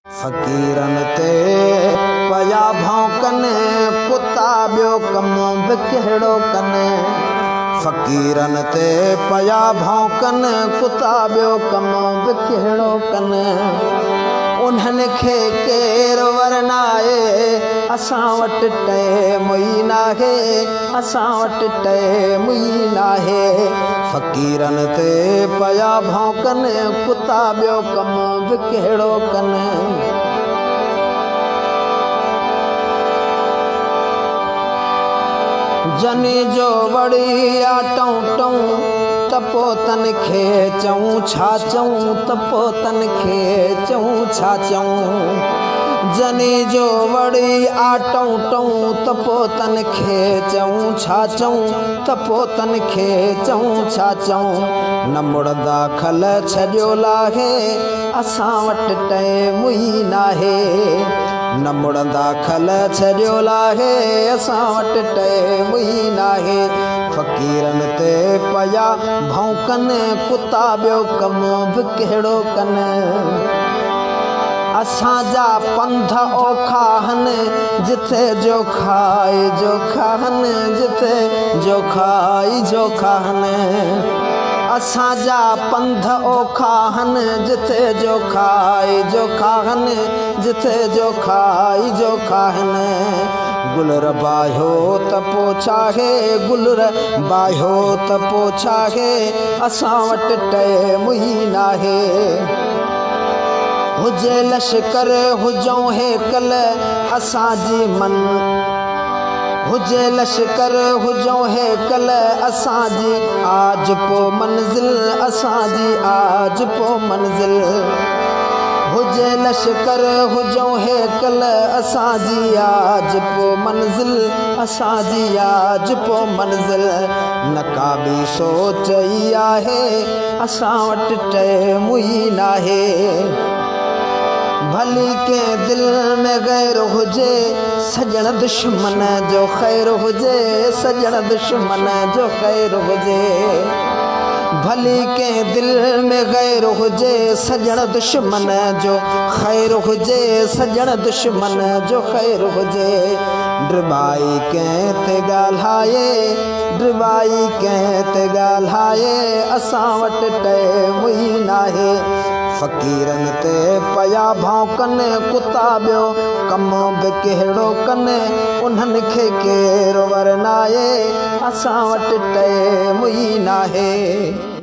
फ़कीरन ते पया भौंकन कुत्ता ॿियो कम बि कहिड़ो कनि। फ़कीरन ते पया भौंकन कुत्ता ॿियो कम बि कहिड़ो कनि। उन्हनि खे केरु वरनाए असां वटि टाइम ई नाहे, असां वटि टाइम ई नाहे। फ़कीरन ते पया भौंकन कुत्ता ॿियो कम बि कहिड़ो कनि। जनी जो वड़ी आ टऊं टऊं त पोइ तन खे चऊं छा चऊं, त पोइ तन खे चऊं छा चऊं। जनी जो वड़ी आ टऊं टऊं त पोइ तन खे चऊं छा चऊं, त पोइ तन खे चऊं छा चऊं। न मुड़दा खल छॾियो लाहे असां वटि टाइम ई नाहे। न मुड़दा खल छॾियो लाहे असां वटि टाइम ई नाहे। फ़कीरन ते पया भौंकन कुत्ता ॿियो कम बि कहिड़ो कनि। असांजा पंध औखा आहिनि जिथे जोखा ई जोखा आहिनि, जिथे जोखा ई जोखा आहिनि। असांजा पंध औखा आहिनि जिथे जोखा ई जोखा आहिनि, जिथे जोखा ई जोखा आहिनि। गुलर बाहियो त पोइ छाहे, गुलर बाहियो त पोइ छाहे, असां वटि टाइम ई नाहे। हुजे लश्कर हुजूं हेकल असांजी मन, हुजे लश्कर हुजूं हेकल असांजी आज पोइ मंज़िल, असांजी आज पोइ मंज़िल। हुजे लश्कर हुजूं हेकल असांजी आज पोइ मंज़िल, असांजी आज पोइ मंज़िल। न का बि सोच ई आहे असां वटि टाइम ई नाहे। भली के दिल में गैर हुजे सजण दुश्मन जो ख़ैर हुजे, सजण दुश्मन जो ख़ैर हुजे। भली के दिल में गैर हुजे सजण दुश्मन जो ख़ैर हुजे, सजण दुश्मन जो ख़ैर हुजे। ड्रिबाई कंहिं ते ॻाल्हाए, ड्रिबाई कंहिं ते ॻाल्हाए असां वटि टाइम ई नाहे। फ़कीरन ते पया भौंकन कुत्ता ॿियो कम बि कहिड़ो कनि। उन्हनि खे केरु वरनाए असां वटि टाइम ई नाहे।